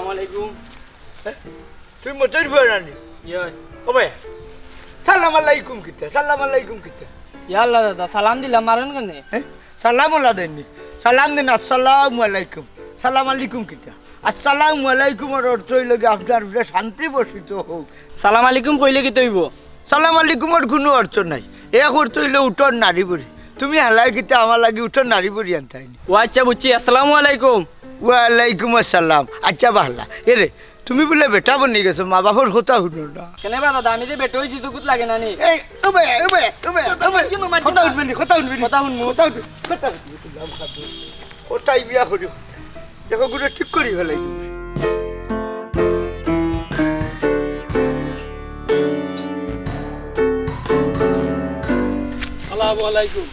আসসালামু আলাইকুম। তুই মতই ভরানি ইয়েস। ও ভাই সালাম আলাইকুম কিতা সালাম আলাইকুম কিতা ইয়াল্লা দাদা সালাম দিলাম মারেন কেন? সালাম আলা দেননি সালাম দিন আসসালামু আলাইকুম সালাম আলাইকুম কিতা আসসালামু আলাইকুম এর অর্থ হইল কি আপনার উপরে শান্তি বর্ষিত হোক। সালাম আলাইকুম কইলে কি তৈব? সালাম আলাইকুমের কোনো অর্থ নাই। এক অর্থ হইল উঠর নারী বড়ি। তুমি হালাই কিতা আমার লাগি উঠর নারী বড়ি আনতাইনি। ও আচ্ছা বুঝছি। আসসালামু আলাইকুম। ওয়ালাইকুম আসসালাম। আচ্ছা বাহলা এরে তুমি বলে বেটা বনি গেছো মা বাপর কথা শুনো না কেন বা দাদা আমি যে বেটো হইছি চকুত লাগে না নি? এই ও ভাই ও ভাই ও ভাই কথা উঠবেনি কথা উঠবেনি কথা শুনমু। কথা উঠবে কথা উঠবে নাম খাতো ওটাই বিয়া করিও দেখো গুলো ঠিক করি ফেলাই তুমি। আসসালামু আলাইকুম।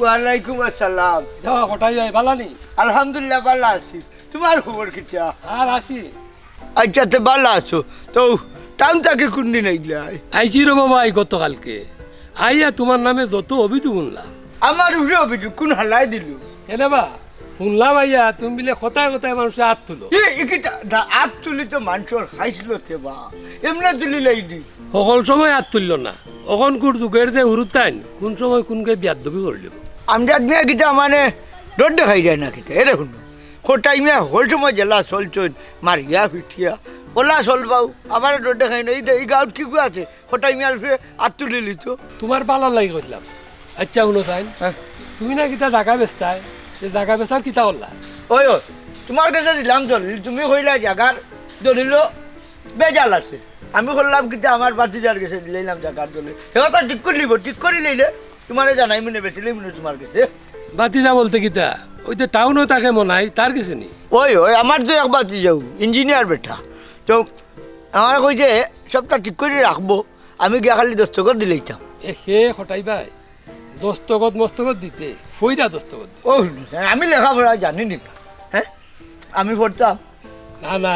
ওয়ালাইকুম আসসালাম। যাওয়া কোথায় যাই বালানি? আলহামদুলিল্লাহ ভালো আছি। তোমার খবর কিটা? আর আসি। আচ্ছা তো ভালো আছো তো টাইম তাকে কোনদিন আইলাই? আইছি রে বাবা এই গতকালকে আইয়া তোমার নামে যত অভিযোগ শুনলাম। আমার উপরে অভিযোগ কোন হালাই দিল? এনে বা শুনলাম আইয়া তুমি বিলে কথায় কথায় মানুষের হাত তুলো। হাত তুলি তো মানুষের খাইছিল বা এমনি তুলি লাইনি সকল সময় হাত তুলল না অখন কুর দুঃখের যে উরুতাইন কোন সময় কোনকে বিয়াদ দবি করল। আমরা মিয়া কিটা মানে রোড দেখাই যায় না কিটা এরে শুনো কোটাই মিয়া হল সময় জেলা চলছন মারিয়া পিঠিয়া ওলা চলবাও আমার রোড দেখাই না এই গাঁত কি আছে কোটাই মিয়ার হাত তুলি লিত তোমার ভালো লাগি করলাম। আচ্ছা শুনো তাইন তুমি না কিতা জাগা বেচতাই যে জাগা বেচার কিতা করলা? ওই ওই তোমার কাছে দিলাম দলিল তুমি কইলা জাগার দলিল বেজাল আছে আমি করলাম কিন্তু আমার বাতিজার কাছে দিলাম জাগার দলিল সেটা তো ঠিক করে নিব ঠিক করে নিলে তোমার জানাই মনে বেচিলে মনে তোমার কাছে বাতিজা বলতে কিতা ওই যে টাউনও তাকে মনাই তার কিছু নেই। ওই ওই আমার তো এক বাতি যাও ইঞ্জিনিয়ার বেটা তো আমার কইছে সবটা ঠিক করে রাখবো আমি গিয়া খালি দস্তখত দিলেইতাম। এ সে হঠাই ভাই দস্তখত মস্তখত দিতে ফইরা দস্তখত ও আমি লেখাপড়া জানি নি হ্যাঁ আমি পড়তাম না না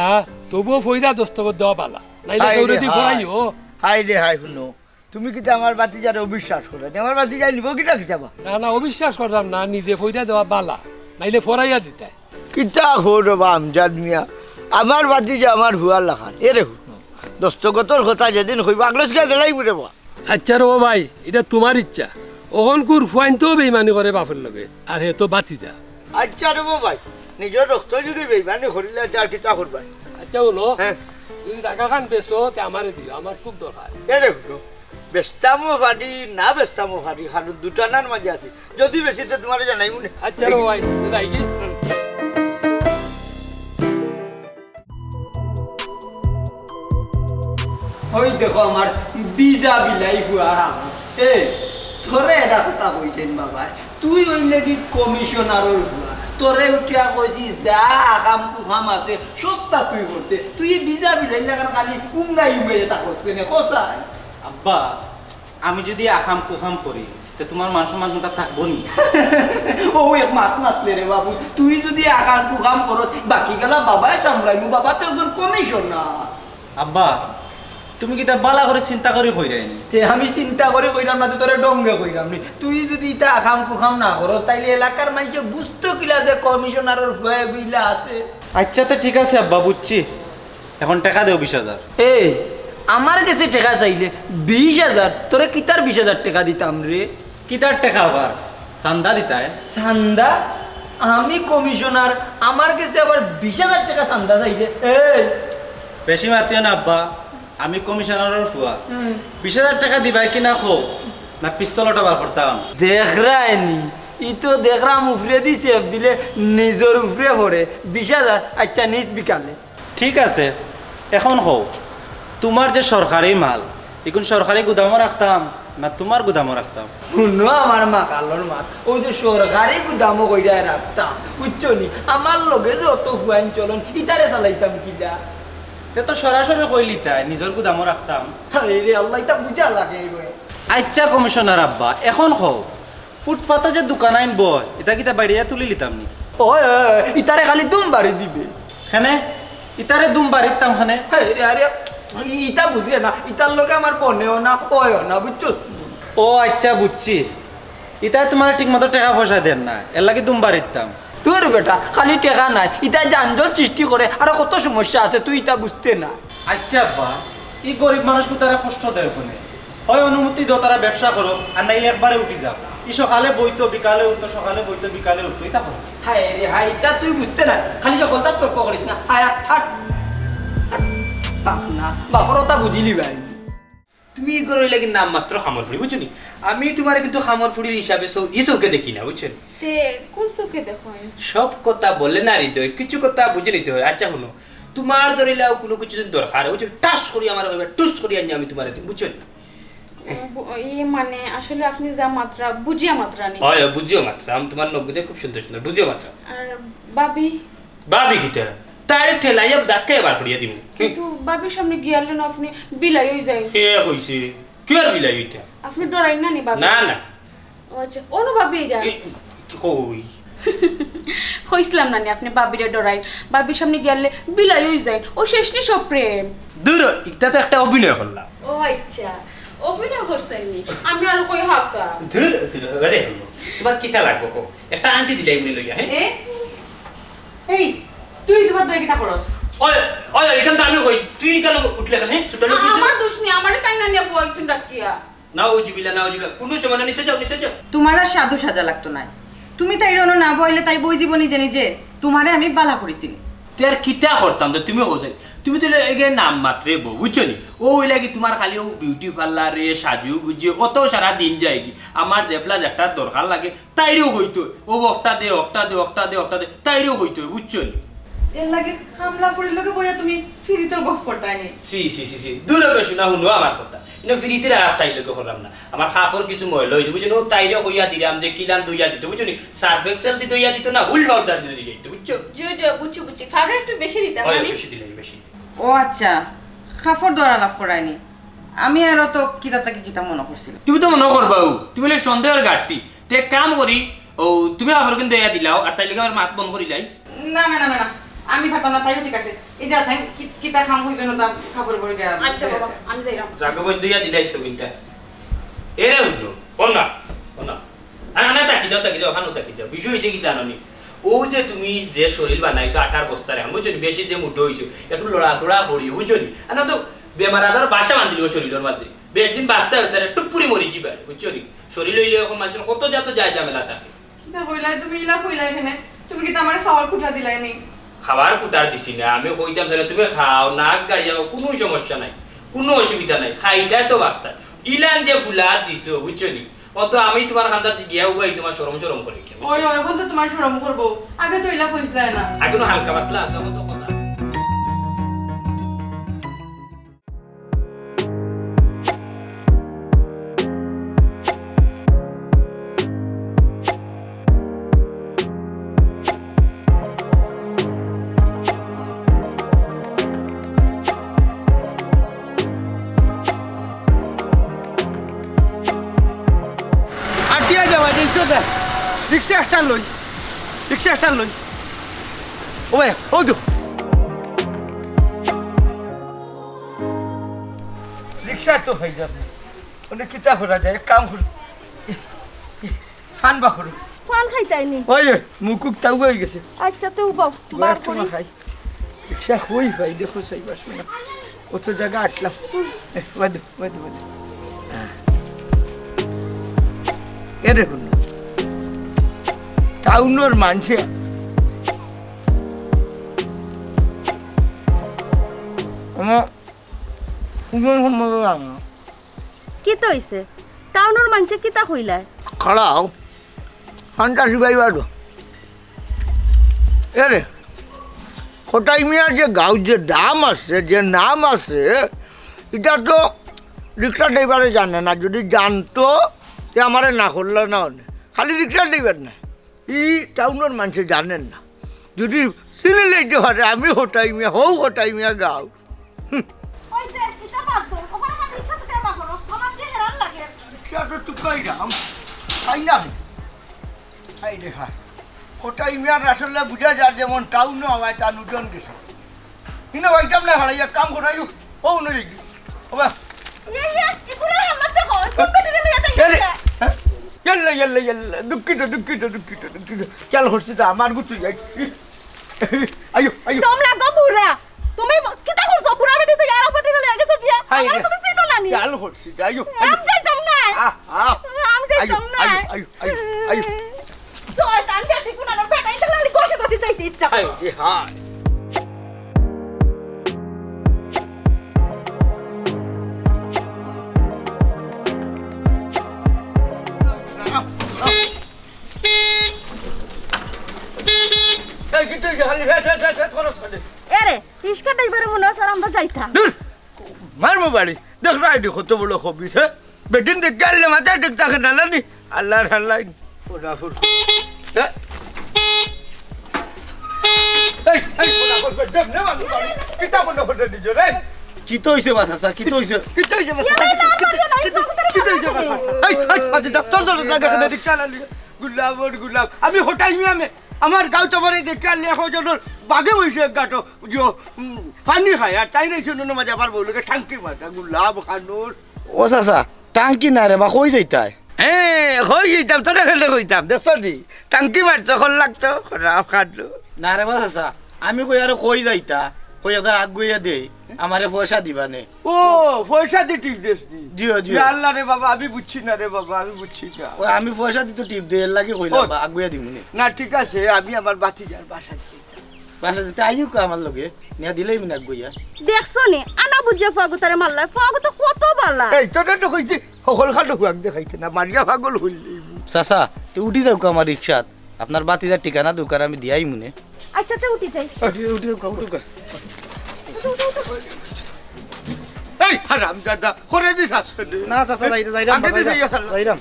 তবুও ফইরা দস্তখত দেওয়া পালা নাইলে দৌড়ে দি ফরাইও। হাই রে হাই শুনো তুমি কিন্তু আমার বাতি যারা অবিশ্বাস করে আমার বাতি যাই নিব কিটা কি যাবা? না না অবিশ্বাস করলাম না নিজে ফইরা দেওয়া বালা নাইলে ফরাইয়া দিতে কিতা হোর বা আমজাদ মিয়া আমার বাতি যে আমার হুয়া লাখান এরে শুনো দস্তখতর কথা যেদিন হইবা আগলস গিয়া দেড়াই পড়ে বা। আচ্ছা রে ভাই এটা তোমার ইচ্ছা ওখন কুর ফুয়াইন তো বেইমানি করে বাপের লগে আর হে তো বাতি যা। আচ্ছা রে ভাই নিজের রক্ত যদি বেইমানি করিলে আর কিতা করবাই? আচ্ছা বলো হ্যাঁ যদি টাকা খান বেচো তে আমারে দিও আমার খুব দরকার। এরে শুনো বেস্তামো ফাটি না বেস্তামো ফাটি খানো দুটা নার মাঝে আছে যদি বেশি তো তোমার জানাই মনে। আচ্ছা রে ভাই যাই কি ওই দেখো আমার বিজা বিলাই হুয়া এ তোরে এটা কথা কইছেন বাবা তুই হইলে কি কমিশনারের হুয়া তোরে উঠিয়া কইছি যা আকাম কুকাম আছে সবটা তুই করতে তুই বিজা বিলাই লাগার খালি উঙ্গাই উঙ্গাই এটা করছে না কোসাই? আব্বা আমি যদি আকাম কুকাম করি তো তোমার মান সম্মান তার থাকবো নি? ও এক মাত মাতলে রে বাবু তুই যদি আকাম কুকাম করো বাকি গেলা বাবাই সামলাইমু বাবা তো একজন কমিশনার। আব্বা তুমি কি তা বালা করে চিন্তা করে কইরাইনি? তে আমি চিন্তা করে কইরাম না তোরে ডঙ্গে কইরাম নি তুই যদি ইটা আকাম কুকাম না করো তাইলে এলাকার মানুষে বুঝতো কিলা যে কমিশনারের ভয়ে বুইলা আছে। আচ্ছা তো ঠিক আছে আব্বা বুঝছি এখন টাকা দেও 20,000। এ আমার কাছে টাকা চাইলে 20,000 তোরে কিতার 20,000 টাকা দিতাম রে? কিতার টাকা আবার চান্দা দিতায়? চান্দা? আমি কমিশনার আমার কাছে আবার 20,000 টাকা চান্দা চাইলে? এই বেশি মাতিও না আব্বা আমি কমিশনারের ফুয়া 20,000 টাকা দিবাই কিনা খো না পিস্তলটা বার করতাম? দেখরাইনি ই তো দেখরাম উপরে দিছে দিলে নিজের উপরে পড়ে 20,000। আচ্ছা নিজ বিকালে ঠিক আছে এখন হো তোমার যে সরকারি মাল এখন সরকারি গুদামও রাখতাম না তোমার গুদামও রাখতাম? শুনো আমার মা কালোর মাত ওই যে সরকারি গুদামও কইরাই রাখতাম বুঝছো নি আমার লগে যে অত হুয়াইন চলন ইতারে চালাইতাম কিলা তো সরাসরি কইলি তাই নিজের গুদামও রাখতাম। আরে রে আল্লাহ ইতা বুঝা লাগে আচ্ছা কমিশনার আব্বা এখন হও ফুটপাতে যে দোকান আইনব এটা কিতা বাড়িয়া তুলি লিতাম নি? ও ইতারে খালি দুম বাড়ি দিবে খানে ইতারে দুম বাড়িতাম খানে? আরে ইটা বুঝলে না ইতার লোকে আমার পনেও না ওয়ও না বুঝছো? ও আচ্ছা বুঝছি ইতা তোমার ঠিক মতো টাকা পয়সা দেন না এর লাগে দুম বাড়িতাম তোর বেটা খালি টেকা নাই ইটা যানজট সৃষ্টি করে আর কত সমস্যা আছে তুই ইটা বুঝতে না। আচ্ছা আব্বা এই গরিব মানুষকে তারা কষ্ট দেয় ওখানে হয় অনুমতি দাও তারা ব্যবসা করো আর নাইলে একবারে উঠি যাও ই সকালে বইতো বিকালে উঠতো সকালে বইতো বিকালে উঠতো এটা করো। হায় রে হায় ইটা তুই বুঝতে না খালি সকলটা তর্ক করিস না হায় হাট বাপ না বাপর ওটা বুঝিলি ভাই। তুমি এই করে লাগি নাম মাত্র খামর ফুড়ি বুঝছো নি আমি তোমার কিন্তু খামর ফুড়ির হিসাবে এই চৌকে দেখি না বুঝছো তে কোন চোখে দেখো সব কথা বলে না হৃদয় কিছু কথা বুঝে নিতে হয়। আচ্ছা শুনো তোমার ধরিলাও কোনো কিছু যদি দরকার বুঝছো টাস করি আমার টুস করি আনি আমি তোমার বুঝছো মানে আসলে আপনি যা মাত্রা বুঝিয়া মাত্রা নেই হয় বুঝিও মাত্রা আমি তোমার নব্বইতে খুব সুন্দর সুন্দর বুঝিও মাত্রা। আর বাবি বাবি কিটা তার ঠেলাইয়া ডাকে বার করিয়া দিব কিন্তু বাবির সামনে গিয়ালেন আপনি বিলাই হই যায় এ হইছে কি আর বিলাই এটা আপনি ডরাই না নি বাবি না না ও আচ্ছা অনু বাবি যা কই কইছিলাম না নি আপনি বাবিরে ডরাই বাবির সামনে গিয়ালে বিলাই হই যায় ও শেষ নি সব প্রেম দূর এটা তো একটা অভিনয় করলাম। ও আচ্ছা অভিনয় করছেন নি আমি আর কই হাসা দূর আরে তোমার কিটা লাগবে কো একটা আন্টি দিলাই মনে লইয়া হ্যাঁ এই তুই জবাব দই কিটা করস ওই ওই এখান তো আমি কই তুই কেন উঠলে কেন হ্যাঁ ছোট লোক আমার দোষ নি আমারে তাই না নিয়া বলছুন ডাকিয়া না ও জিবিলা কোনো সময় না নিচে যাও তোমার আর সাধু সাজা লাগতো না তুমি তাই রনো না বইলে তাই বই জীবন নিজে নিজে তোমারে আমি বালা করেছিনি তুই আর কিটা করতাম তো তুমি কোথায় তুমি তো এগে নাম মাত্রে বউ বুঝছো নি ও ওই লাগি তোমার খালি ও বিউটি পার্লারে সাজিও গুজিয়ে কত সারা দিন যায় কি আমার জেবলা একটা দরকার লাগে তাইরেও হইতো ও অক্টা দে তাইরেও হইতো বুঝছো নি এর লাগে হামলা ফুরির লগে বইয়া তুমি ফিরি তোর গফ করতাই নি সি দূরে গেছো না শুনো আমার কথা ইনো ফিরিতে আর তাই লোকে হলাম না আমার খাফর কিছু ময়লা হয়েছে বুঝছো ও তাইরে হইয়া দিলাম যে কিলান দইয়া দিতে বুঝছো নি সার্ফ এক্সেল দি দইয়া দিত না হুল পাউডার দিয়ে দিত বুঝছো জো বুঝছি ফাউডার একটু বেশি দিতাম ওই আমি বেশি দিলে বেশি ও আচ্ছা খাফর দ্বারা লাভ করায়নি আমি আরো তো কিতাটাকে কিতা মনে করছিলাম তুমি তো মনে করবা তুমি হলে সন্দেহের গাড়টি তো এক কাম করি ও তুমি আমার কিন্তু দয়া দিলাও আর তাই লেগে আমার মাত বন্ধ করিলাই না না না না আমি ফাটা না তাইও ঠিক আছে এই যে আছেন কিতা খাম হইছে না খাবার করে গেল আচ্ছা বাবা আমি যাইলাম রাগবন দইয়া দিলাই সবিনটা এরে উঠলো না আনা তাকি যাও ওখানে তাকি যাও বিষয় হয়েছে কি জানো নি ও যে তুমি যে শরীর বানাইছো আটার বস্তার এখন বুঝছো বেশি যে মুঠো হয়েছো একটু লড়াচড়া করি বুঝছো নি আর তো বেমার আদার বাসা বান্ধিল শরীরের মাঝে বেশ দিন বাঁচতে হচ্ছে টুপুরি মরি যাবে বুঝছো নি শরীর হইলে এখন মানুষের কত যত যায় ঝামেলা থাকে কিতা কইলাই তুমি ইলা কইলাই এখানে তুমি কি আমার খাওয়ার কুটা দিলাই নি খাবার কুটার দিছি না আমি কইতাম তাহলে তুমি খাও নাক গাড়ি যাও কোনো সমস্যা নাই কোনো অসুবিধা নাই খাইটাই তো বাস্তা ইলান যে ফুলা দিছো বুঝছো নি অত আমি তোমার খান্দার গিয়াও গাই তোমার শরম করে ওই এখন তো তোমার শরম করবো আগে তো ইলা কইছিলাই না এখনো হালকা পাতলা আছে আমার তো কথা আটিয়া যাওয়া যাইতো দে রিক্সা স্টার লই ও ভাই ও দু রিক্সা তো হয়ে যাবে ওনে কিতা করা যায় এক কাম করো ফান বা করো ফান খাইতাইনি ওই মুকুব তাও হয়ে গেছে আচ্ছা তো বার করি খাই রিক্সা হই ভাই দেখো সাইবা শোনা অত জায়গা আটলাম ওয়াদ এ দেখুন টাউনের মানুষে কি তো হইছে টাউনের মানুষে কিতা কইলাই খাড়াও সন্ত্রাসী ভাই বাড়ো এরে কোটাই মিয়ার যে গাঁও যে দাম আছে যে নাম আছে এটা তো রিক্সা ড্রাইভারে জানে না যদি জানতো যে আমারে না করলো না খালি রিক্সা ড্রাইভার না ই টাউনের মানুষে জানেন না যদি চিনি লইতে পারে আমি হোটাই মিয়া গাঁও টুকাই দাম তাই না তাই দেখা কোটাই মিয়ার আসলে বুঝা যায় যেমন টাউনও আমায় তা নুটন গেছে কিন্তু ওইটাম না হারাই কাম করাই ও নয় ইয়াল্লা ইয়াল্লা ইয়াল্লা দুঃখিত খেয়াল করছি তো আমার গুছু যাই আয়ো আয়ো তোমরা গো বুড়া তুমি কিতা করছো বুড়া বেটি তো ইয়ার উপরে গেলে গেছো কি আমার তুমি চিনো না নি খেয়াল করছি আয়ো আম যাইতাম না আম যাইতাম না আয়ো আয়ো আয়ো তো টান বেটি কোনা না বেটাই তো লাগলি কষে কষে যাইতে ইচ্ছা আয়ো হ্যাঁ এরে ইসকা ড্রাইভারে মনে হয় আমরা যাইতাম মারবো বাড়ি দেখ না আইডি কত বড় খবিস হ্যাঁ বেটিন দেখ গেলে মাথা ঠিক থাকে না নি আল্লাহ আল্লাহ ওরা ফুল কি তো হইছে বাসা স্যার কি তো হইছে গুলাব আমি হটাই আমি আমার গাঁও তোমার দেখে আনলে এখন বাঘে বসে এক গাটো পানি খায় আর তাই নাই শুনুন মাঝে আবার বউলোকে টাঙ্কি মাথা গুলাব খানুর ও চাচা টাঙ্কি না রে বা কই যাইতাই হ্যাঁ হয়ে যেতাম তোরা খেলে হইতাম দেখছো নি টাঙ্কি মারতো এখন লাগতো খারাপ খাটলো না রে বা চাচা আমি কই আর কই যাইতা কই একবার আগ গইয়া দেই আমারে পয়সা দিবানে ও পয়সা দি টিপ দিস জিও জিও আল্লাহ রে বাবা আমি বুঝছি না রে বাবা আমি বুঝছি না ওই আমি পয়সা দিতে টিপ দেই এর লাগি কইলাম আগ গইয়া দিমুনি না ঠিক আছে আমি আমার বাতিজার বাসা যাই পয়সা দিতে আইও কো আমার লগে নিয়া দিলেই মিনা আগ গইয়া দেখছো নি আনা বুঝে ফাগুতারে মারলা ফাগু তো কত বালা এই তোরা তো কইছি সকল খাটো হুয়াক দেখাইতে না মারিয়া পাগল হইলি চাচা তো উঠি যাও কো আমার রিকশাত আপনার বাতিজার ঠিকানা দোকান আমি দিয়াই মুনে আচ্ছা তে উঠি যাই উঠি যাও উঠি যাও এই হারাম দাদা করে দিস আসলে না চাচা যাইরাম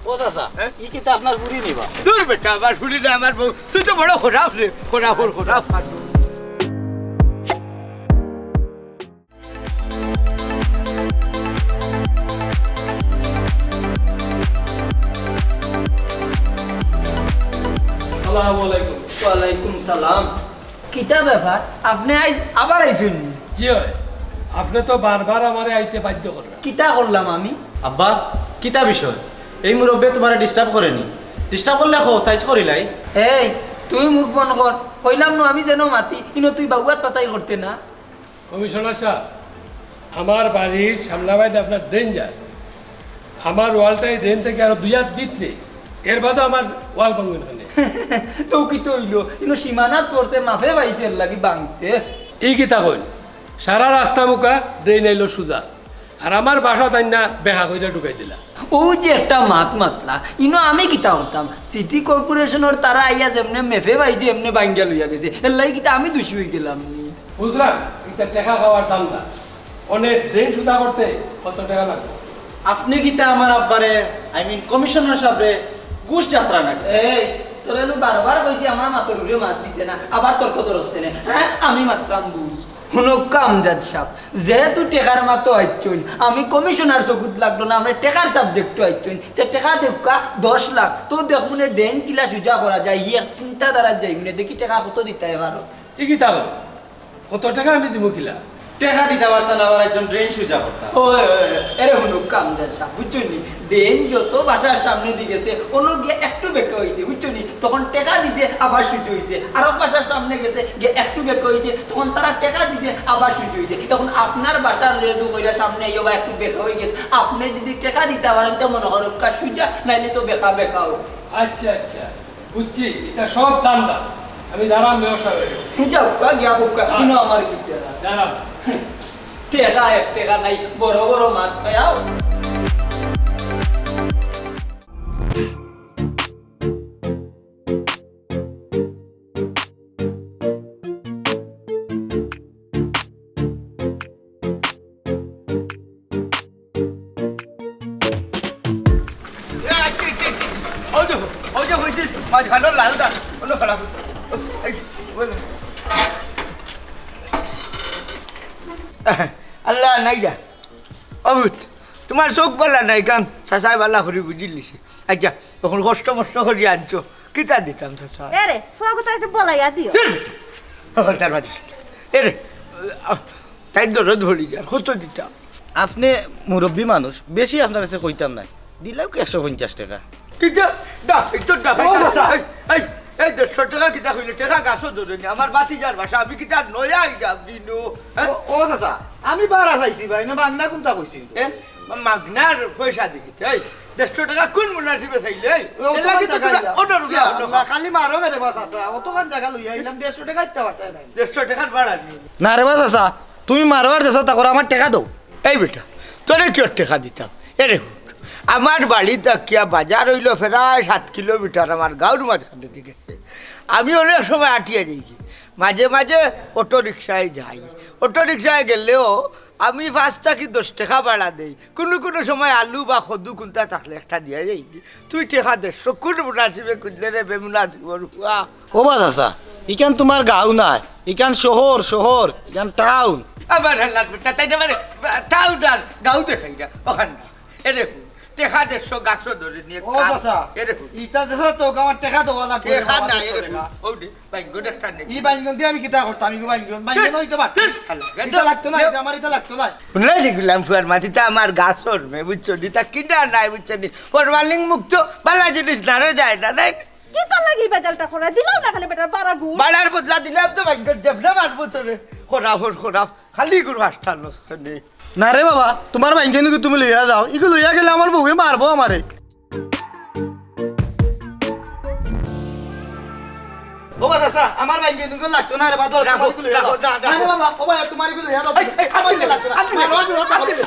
ও চাচা ই কি তা আপনার পুরি নিবা দূর বেটা আমার শুনি না আমার বউ তুই তো বড় খরাপ রে খরাপ খাটো আসসালামু আলাইকুম। ওয়ালাইকুম সালাম কিতা ব্যাপার আপনি আবার আইছেন কি হয় আপনি তো বারবার আমারে আইতে বাধ্য করবেন কিতা করলাম আমি আব্বা কিতা বিষয় এই মুরব্বে তোমারে ডিস্টার্ব করেনি ডিস্টার্ব করলে খো সাইজ করিলাই এই তুই মুখ বন্ধ কর কইলাম না আমি যেন মাতি কিন্তু তুই বাবুয়াত পাতাই করতে না কমিশনার সাহেব আমার বাড়ির সামনাবাইতে আপনার ড্রেন যায় আমার ওয়ালটাই ড্রেন থেকে আরো 2 হাত ভিতরে এর বাদে আমার ওয়াল ভাঙবেন এখানে তো কি তো হইলো কিন্তু সীমানাত পড়তে মাফে পাইছে লাগি বাংছে এই কি তা কইল সারা রাস্তা মুখা ড্রেন আইলো সুদা আর আমার বাসা তাই না বেহা কইরা ঢুকাই দিলা ও যে একটা মাত মাতলা ইনো আমি কিতা করতাম সিটি কর্পোরেশনের তারা আইয়া যেমনে মেফে পাইছে এমনি বাঙ্গা লইয়া গেছে এর লাগি কিতা আমি দোষী হয়ে গেলাম নি বুঝলাম এটা টাকা খাওয়ার দাম না অনেক ড্রেন সুদা করতে কত টাকা লাগবে আপনি কিতা আমার আব্বারে আই মিন কমিশনার সাহেবরে ঘুষ যাত্রা নাকি এই তোরা বারবার কইছি আমার মাথার উপরে মাত দিতে না আবার তর্ক ধরছে না হ্যাঁ আমি মাত্রাম বুঝ শুনো কামজাদ সাপ যেহেতু টেকার মাতো আইছুন আমি কমিশনার চকুত লাগলো না আমরা টেকার চাপ দেখতে আইছুন তে টেকা দেখা 10 লাখ তো দেখ মনে ডেন কিলা সুজা করা যায় ই এক চিন্তা দ্বারা যাই মনে দেখি টেকা কত দিতে পারো এই কি তা কত টাকা আমি দিব কিলা টাকা দিতে পারতাম না আমার একজন ড্রেন সুজা করতাম ওই এরে শুনো কামজাদ সাপ বুঝছনি ডেন যত বাসার সামনে দিয়ে গেছে কোনো গিয়ে একটু বেকা হয়েছে বুঝছনি তখন টেকা দিছে আবার সুইচ হয়েছে আরো বাসার সামনে গেছে গিয়ে একটু বেকা হয়েছে তখন তারা টেকা দিছে আবার সুইচ হয়েছে এখন আপনার বাসার যেহেতু কইরা সামনে আইও বা একটু বেকা হয়ে গেছে আপনি যদি টেকা দিতে পারেন তো মনে করো কা সুইচা নাইলে তো বেকা বেকা হোক আচ্ছা আচ্ছা বুঝছি এটা সব দান্দা আমি দাঁড়াম ব্যবসা হয়ে গেছে যাও কা গিয়া হোক কা কিনো আমার কি দাঁড়াম টেকা এক টেকা নাই বড় বড় মাছ খাও লাল দা অন্য খারাপ আল্লাহ নাই যা অবুত তোমার চোখ বলা নাই কান চাচাই বালা করে বুঝি লিছে আচ্ছা তখন কষ্ট মষ্ট করে আনছো কিতা দিতাম চাচা এরে ফাগুতারে একটু বলাইয়া দিও তার বাদি এরে তাই ধরে ধরি যা কত দিতাম আপনি মুরব্বী মানুষ বেশি আপনার কাছে কইতাম না দিলেও কি 150 টাকা কিন্তু একটু এই 150 টাকা কিতা কইলে টাকা গাছও ধরেনি আমার বাতিজার ভাষা আমি কিতা নয়া আইডা দিনু ও চাচা আমি বারা চাইছি ভাই না বাংলা কোনটা কইছি মাগনার পয়সা দিতে এই 150 টাকা কোন মুনাসিবে চাইলে খালি মারো মেরে বাস চাচা অতখান জায়গা লইয়া আইলাম 150 টাকা দিতে পারতাই নাই 150 টাকার ভাড়া নি না রে বাস চাচা তুমি মারবার দেছো তা করে আমার টাকা দাও এই বেটা তোরে কি টাকা দিতাম এরে আমার বাড়ি তাকিয়া বাজার হইল প্রায় 7 কিলোমিটার আমার গাঁর মাঝখানে দিকে আমি অনেক সময় আটিয়ে যাই মাঝে মাঝে অটো রিক্সায় যাই অটো রিক্সায় গেলেও আমি 5 টাকা 10 টাকা ভাড়া দেই কোনো সময় আলু বা খদু কোনটা থাকলে একটা দিয়ে যাই তুই টাকা 150 কোন মুনাসিবে খুঁজলে রে বেমুনাসিব ও বা চাচা ইখান তোমার গাঁও নাই ইখান শহর ইখান টাউন আমার হাল্লাত বেটা তাই না টাউন আর গাঁও দেখাই না ওখান না এরে টেকা 150 গাছও ধরে নিয়ে ও চাচা ইটা দেছা তো আমার টাকা দেওয়া লাগবে টেকা না এরে ওডি বাইঙ্গন একটা নেই ই বাইঙ্গন দিয়ে আমি কিতা করতাম আমি বাইঙ্গন হইতে পারত এটা লাগতো না আমার এটা লাগতো না শুনলে দেখলাম ফুয়ার মাটিতে আমার গাছর মে বুঝছো দিতা কিনা নাই বুঝছো নি ফরমালিং মুক্ত বালা জিনিস নারে যায় না নাই কিতা লাগি বেজালটা করে দিলাম না খালি বেটার বাড়া গুড় বাড়ার বদলা দিলাম তো বাইঙ্গন জবনা মারবো তোরে খরাফ খালি গুড় হাসতাল নে না রে বাবা তোমার বাইঙ্গন তুমি লইয়া যাও ইগো লইয়া গেলে আমার বউয়ে মারবো আমারে ও বাবা চাচা আমার বাইঙ্গন গুলো লাগতো না রে বাবা রাখো লইয়া যাও না রে বাবা ও বাবা তোমার গুলো লইয়া যাও আমার গুলো লাগতো না আমার গুলো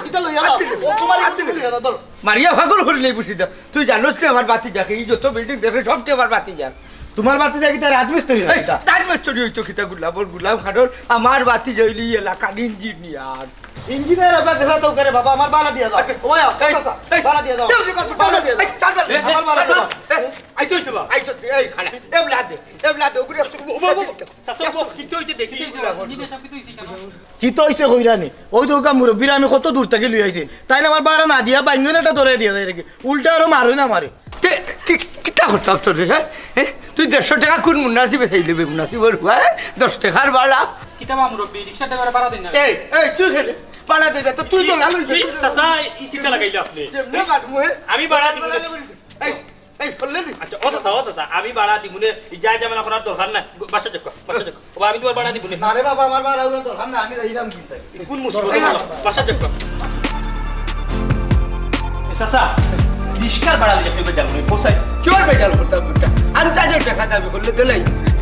এটা লইয়া যাও ও তোমার গুলো লইয়া যাও মারিয়া ভাগল করে নেই বুঝি দা তুই জানোস তো আমার বাতি যাকে এই যত বিল্ডিং দেখে সবটি আমার বাতি যাক তোমার বাতি যাকি তার রাজমিস্ত্রি রাজমিস্ত্রি হইতো খিতা গুলাম খাডর আমার বাতি জইলি এলাকার ইঞ্জিনিয়ার ইঞ্জিনিয়ার আপনার দেখা তো করে বাবা আমার বালা দিয়া দাও ও ভাই চাচা বালা দিয়া দাও বালা দিয়া দাও আমার বালা দাও আইতো এই খালা এবলাদে ওগুরে চাচা কি তো হইছে দেখি কি তো হইছে কইরানি ওই তো মুরব্বির আমি কত দূর থেকে লই আইছি তাইলে আমার বারা না দিয়া বাইঙ্গন এটা ধরে দিয়া যায় নাকি উল্টা আরো মারুই না মারে কিতা করতাম তোর হ্যাঁ তুই 150 টাকা কোন মুনাসিবে চাইলে মুনাসিবর 10 টাকার ভাড়া কিতা মুরব্বি রিকশা ড্রাইভার ভাড়া দেন না এই তুই খেলে ভাড়া দেবে তো তুই তো লালুই চাচা কিটা লাগাইলে আপনি আমি ভাড়া দিব এই করলে আচ্ছা ও চাচা আমি ভাড়া দিব না যাই যাবেন আপনার দরকার না বাসা যাক ও আমি তোমার ভাড়া দিব না রে বাবা আমার বাড়া হলো দরকার না আমি যাইলাম কিনতে কোন মুসিবত বাসা যাক চাচা রিস্কার ভাড়া দিলে কেউ যাবো না পোসাই কি আর বেজাল করতাম বেটা আন্দাজে টাকা দাবি করলে দিলাই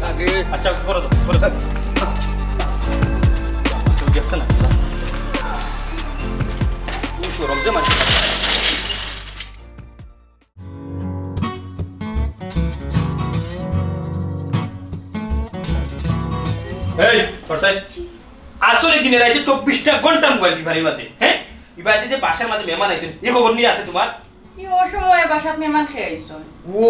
আগে আচ্ছা করে দাও তো গেছে না তো রমজে মানে এই পোসাই আসলে দিনে রাইতে 24টা ঘন্টা মোবাইল ডিভারি মাঝে হ্যাঁ ইবাইতে যে বাসার মাঝে মেহমান আইছেন এই খবর নিয়ে আছে তোমার ও সময় বাসাত মেহমান খেয়ে আইছো ও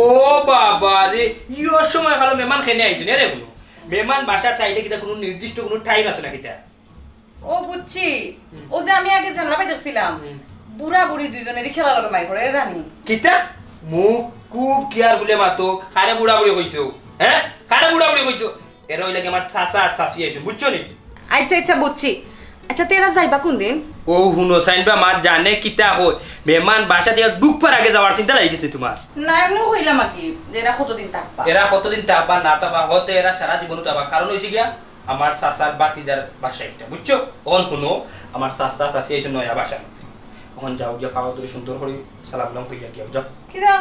বাবা রে ইও সময় ভালো মেহমান খেয়ে আইছেন রে কোনো মেহমান বাসাতে আইলে কিটা কোনো নির্দিষ্ট কোনো টাইম আছে না কিটা ও বুঝছি ও যে আমি আগে জানলা পাইতেছিলাম বুড়া বুড়ি দুইজনে রিকশালা লগে মাই করে রানী কিটা মুখ খুব কেয়ারফুলি মাতো খারে বুড়া বুড়ি কইছো হ্যাঁ খারে বুড়া বুড়ি কইছো এরা হইলে আমার চাচা আর চাচি আইছো বুঝছো নি আচ্ছা বুঝছি আচ্ছা তেরা যাইবা কোন দিন ও হুনো সাইনবা মা জানে কিটা হয় মেহমান বাসা থেকে ডুববার আগে যাওয়ার চিন্তা লাগি গেছে তোমার না এমনি হইলাম কি যে এরা কতদিন থাকবা এরা কতদিন তাবা না তাবা হতে এরা সারা জীবন তাবা কারণ হইছে গিয়া আমার চাচার বাতিজার বাসা একটা বুঝছো কোন হুনো আমার চাচা চাচি আইছো নয়া বাসা ওখান যাও গিয়া পাওয়া ধরে সুন্দর করে সালাম কইয়া গিয়া যাও কিরা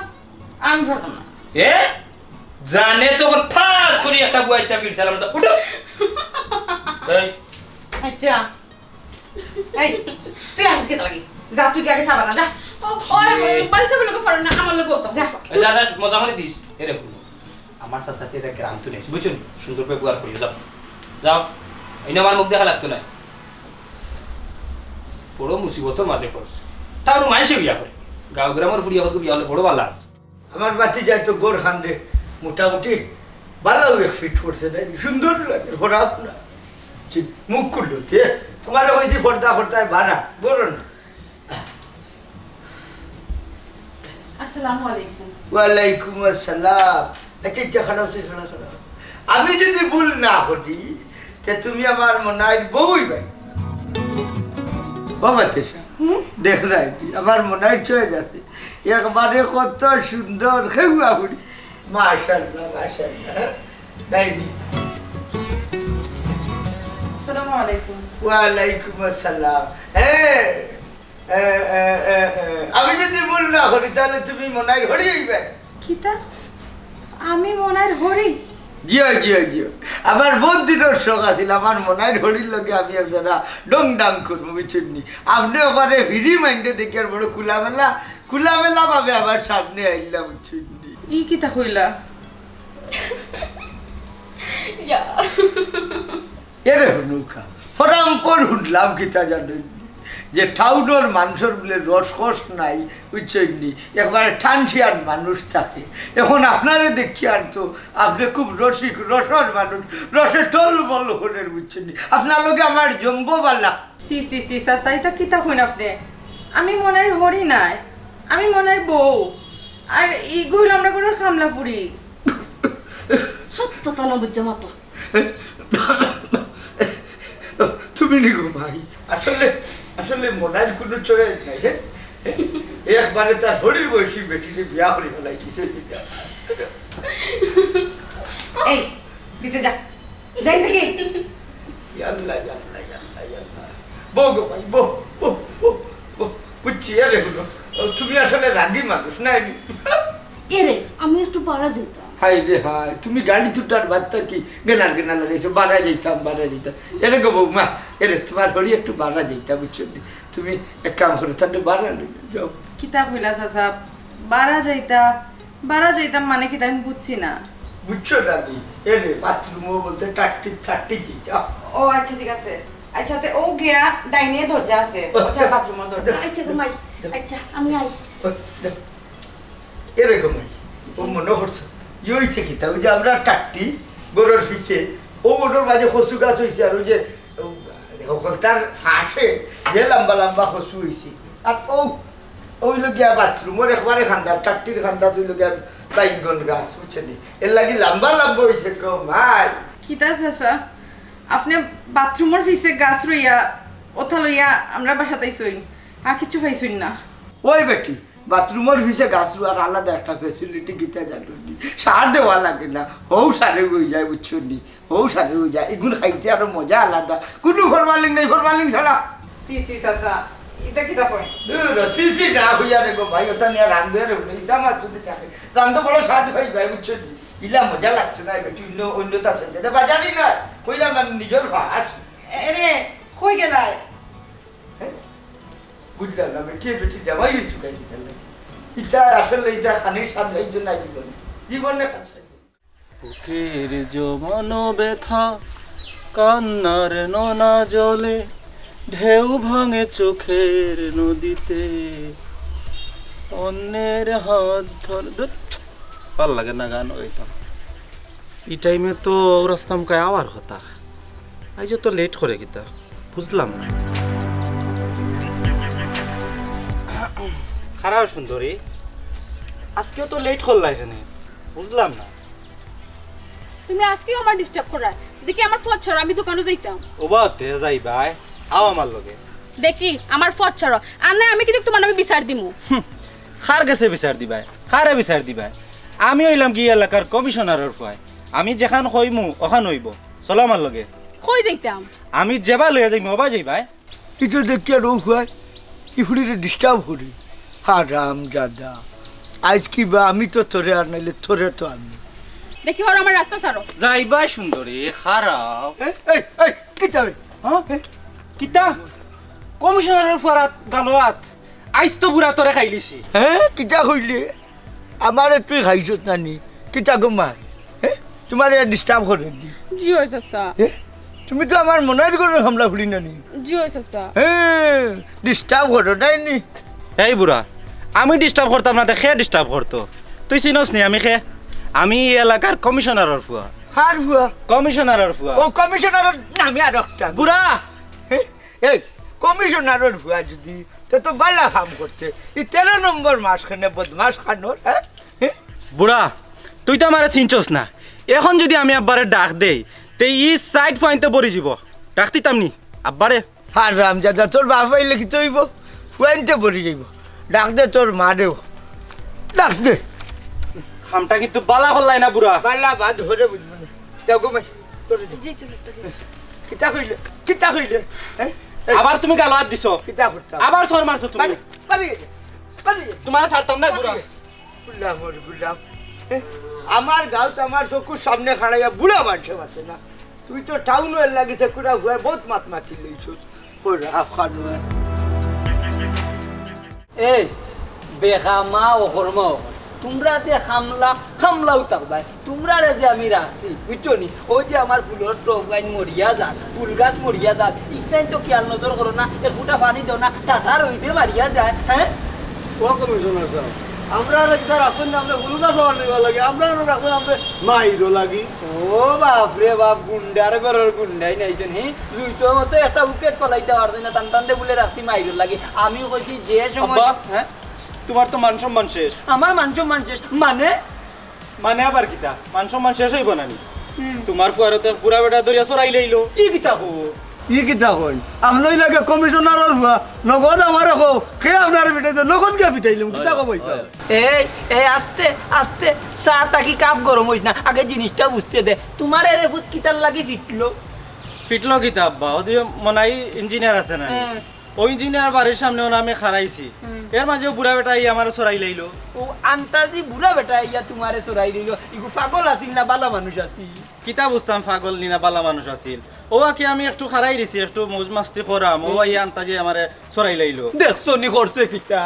আমি পারতাম না এ জানে তখন ঠাস করে একটা বুয়াইতা ফির সালাম দাও উঠো এই আচ্ছা এই তুই আজকে লাগি যা তুই আগে সাবা না যা ওরে পয়সা লোকে ফরন না আমার লোকে তো যা যা মজা করে দিস এরে আমার সাথে এটা গ্রাম তো নেই বুঝছো সুন্দর করে বুয়ার করি যাও যাও এই আমার মুখ দেখা লাগতো না বড় মুসিবতর মাঝে পড়ছ তাও মাইসে বিয়া করে গাঁও গ্রামের ফুরিয়া হতো বিয়া হলে বড় ভালো আছে আমার বাতি যায় তো গোর খান্ডে মোটামুটি ভালো ফিট করছে তাই সুন্দর লাগে খারাপ না মুখ করলো তোমার হয়েছে ফর্দায় বানা বলো না আসসালামু আলাইকুম ওয়ালাইকুম আসসালাম আচ্ছা খারাপ আমি যদি ভুল না করি তে তুমি আমার মনে হয় বউই ভাই বাবা তেসা দেখ না আমার মনে হয় চয়ে যাচ্ছে একবারে কত সুন্দর খেউয়া বুড়ি মাশাআল্লাহ মাশাআল্লাহ নাইনি আসসালামু আলাইকুম। ওয়ালাইকুম আসসালাম আমি যদি মন না করি তাহলে তুমি মনাই হরি হইবে কিতা আমি মনার হরি? জিও জিও জিও আমার বহুত দিনের শখ আছিল আমার মনাই হরির লগে আমি আপনারা ডং ডাং করবো বুঝছেননি আপনি ওখানে ফ্রি মাইন্ডে দেখি আর বড় খোলামেলা ভাবে আমার সামনে আইলাম বুঝছেননি ই কিতা কইলা? এরে হনুকা ফরামপর শুনলাম কিতা জানেন যে টাউনের মানুষের বলে রসকস নাই বুঝছেননি একবারে ঠানসিয়ান মানুষ থাকে এখন আপনারে দেখি আর তো আপনি খুব রসিক রসর মানুষ রসে টল বল হনের বুঝছেননি আপনার লগে আমার জম্ববালা সি সি সি চাচা এটা কিতা কইন আপনি? আমি মনের হরি নাই, আমি মনের বউ। আর ইগুলো আমরা কোনো খামলা পুরি সত্যতা না বুঝছো মতো তুমি নি গো ভাই আসলে আসলে মনার কোনো চয়েস নাই একবারে তার হরির বয়সী বেটিকে বিয়া হরি ফেলাই এই দিতে যা যাই থেকে ইয়াল্লা ইয়াল্লা ইয়াল্লা ইয়াল্লা বউ গো ভাই বউ বুঝছি আরে হলো তুমি আসলে রাগী মানুষ না এরে আমি একটু পারা যেতাম হাই রে হাই তুমি গাড়ি দুটার বাচ্চা কি গেনা লাগাইছো বাড়া যেতাম এরে গো বৌমা এরে তোমার হরি একটু বাড়া যেতাম বুঝছো তুমি এক কাম করো তাহলে বাড়া যাও কিতা কইলা চাচা? বারা যাইতাম মানে কিতা আমি বুঝছি না। বুঝছো দাদি এরে বাথরুমও বলতে টাট্টি কি যাও ও আচ্ছা ঠিক আছে। আচ্ছা তে ও গিয়া ডাইনে দরজা আছে, ওটা বাথরুমের দরজা। আচ্ছা ঘুমাই আচ্ছা আমি আই এরে ঘুমাই ও মনে করছো ই হয়েছে কি তা ওই যে আমরা টাট্টি গরুর পিছে ও ওটার মাঝে কচু গাছ হয়েছে আর ওই যে তার ফাঁসে যে লম্বা লম্বা কচু হয়েছে আর ওই গিয়া বাথরুমের একবারে খান্দার টাট্টির খান্দা তুই গিয়া বাইগন গাছ বুঝছে নি এর লাগি লম্বা লম্বা হয়েছে গো মাই কিতা চাচা আপনি বাথরুমের পিছে গাছ রইয়া ওথা লইয়া আমরা বাসাতাইছই আর কিছু পাইছই না? ওই বেটি বাথরুমের পিছে গাছ রুয়ার আলাদা একটা ফেসিলিটি গীতা জানি সার দেওয়া লাগে না হৌ সারে হয়ে যায় বুঝছো নি হৌ সারে হয়ে যায় এগুলো খাইতে আরো মজা আলাদা কোনো ফরমালিং নেই ফরমালিং ছাড়া সি সি চাচা এটা কিতা কই? সিসি না হইয়া রে গো ভাই ওটা নিয়ে রান্ধে রে ইসা মাছ যদি থাকে রান্ধ বড় স্বাদ হয়ে যায় বুঝছো নি ইলা মজা লাগছে না বেটি অন্যতা চাইতে বাজারি না কইলাম না নিজের ভাস এরে কই গেলাই? বুঝলাম না বেটি জামাই চুকাই দিতে ইটা আসলে ইটা খানির স্বাদ হয়েছে না জীবনে খাচ্ছে বুকের জমানো ব্যথা কান্নার নোনা জলে ঢেউ ভাঙে চোখের নদীতে অন্যের হাত ধরে ভাল লাগে না গান ওইটা এই টাইমে তো রাস্তাম কায় আওয়ার কথা আজ তো লেট করে গীতা বুঝলাম না খারাপ সুন্দরী আজকেও তো লেট করলা এখানে বুঝলাম না তুমি আজকে আমার ডিস্টার্ব করা দেখি আমার পথ ছাড়ো আমি দোকানে যাইতাম ওবা তে যাই ভাই আও আমার লগে দেখি আমার পথ ছাড়ো আর না আমি কিন্তু তোমার নামে বিচার দিমু খার গেছে বিচার দিবাই খারে বিচার দিবাই আমি হইলাম কি এলাকার কমিশনারের ফাই আমি যেখান কইমু ওখান হইব চলো আমার লগে কই যাইতাম আমি যেবা লইয়া যাইমু ওবা যাইবাই এটা দেখি আর হয় ইফুড়িরে ডিস্টার্ব করি হারাম জাদা আজ কি বা আমি তো তোরে আর নাইলে তোরে তো আমি দেখি ওর আমার রাস্তা ছাড়ো যাইবাই সুন্দরী খারাও এই কি যাবে হ্যাঁ কিতা কমিশনারের ফারাত গালোয়াত আইস তো বুড়া তোরে খাইলিছি কিটা কইলে আমার তুই খাইছ নানি কিটা গমাই তোমার ডিস্টার্ব করে দি জি ওই চাচা তুমি তো আমার মনের করে হামলা ফুলি নানি জি ওই চাচা ডিস্টার্ব করো তাই নি এই বুড়া আমি ডিস্টার্ব করতাম না খে ডিস্টার্ব করতো তুই চিনস নি আমি খে আমি এই এলাকার কমিশনারের ফুয়া হার ফুয়া কমিশনারের ফুয়া ও কমিশনারের নামে আর একটা বুড়া এই কমিশনারের ফুয়া যদি তো বালা কাম করতে এই 13 নম্বর মাসখানে বদমাস খানোর বুড়া তুই তো আমার চিনছস না এখন যদি আমি আব্বারে ডাক দেই তে ই সাইড পয়েন্টে পড়ে যাব ডাক দিতাম নি আব্বারে হার রামজাদা তোর বাপ আইলে কি তৈব ফুয়াইতে পড়ে যাইব ডাক দে তোর মা দেও ডাক দে খামটা কিন্তু বালা করলাই না বুড়া বালা বাদ ধরে বুঝবো না যাও গো মাই তোরে দে। জি চাচা জি কিতা হইলে হ্যাঁ আবার তুমি গাল হাত দিছো কিতা করতা আবার সর মারছো তুমি পারি তোমার ছাড়তাম না বুড়া বুঝলাম আমার গাঁও তো আমার চোখের সামনে খাড়াইয়া বুড়া মানুষে আছে না তুই তো টাউন এর লাগিছে কুড়া হুয়া বহুত মাত মাতি লইছস কোরা খানো এই বেখামা ও কর্ম তোমরা যে খামলাও থাকবাই তোমরা যে আমি রাখছি বুঝছো নি ওই যে আমার ফুলের টক গাইন মরিয়া যান ফুল গাছ মরিয়া যান ইকটাই তো খেয়াল নজর করো না এক ফুটা পানি দাও না টাকা রইতে মারিয়া যায় হ্যাঁ ও কমিশনার সাহেব আমরা একদার আসেন না আমরা হুলগা জবান নিবা লাগে আমরা রাখবেন আমরা মাইরো লাগি ও বাপ রে বাপ গুন্ডার ঘরের গুন্ডাই নাইছেন হি তুই তো মতো একটা উইকেট পলাইতে পারছিস না টান বলে রাখছি মাইরো লাগি আমিও কইছি যে সময় হ্যাঁ তোমার তো মান সম্মান শেষ আমার মান শেষ মানে মানে আবার কিতা মান সম্মান শেষ হইব নানি তোমার ফুয়ারতে পুরা বেটা দরিয়া চড়াই লইলো কি কিতা হো ই কিতা কই আমনই লাগে কমিশনারের হুয়া নগদ আমার রাখো কে আপনার পিটাইছে নগদ কে পিটাইলাম কিতা কই পয়সা এই আস্তে আস্তে চা তাকি কাপ গরম হইস না আগে জিনিসটা বুঝতে দে তোমার এর ফুট কিতার লাগি ফিটলো কিতা আব্বা ওদি মনাই ইঞ্জিনিয়ার আছে না ওই ইঞ্জিনিয়ার বাড়ির সামনে আমি খারাইছি এর মাঝে বুড়া বেটা ই আমার চড়াই লাইলো ও আন্তাজি বুড়া বেটা ইয়া তোমারে চড়াই দিল ইগু পাগল আছিল না বালা মানুষ আছিল কিতা বুঝতাম পাগল নিনা বালা মানুষ আছিল ও কি আমি একটু খারাই দিছি একটু মৌজ মাস্তি করাম ও ই আন্তাজি আমারে চড়াই লাইলো দেখছো নি করছে কিতা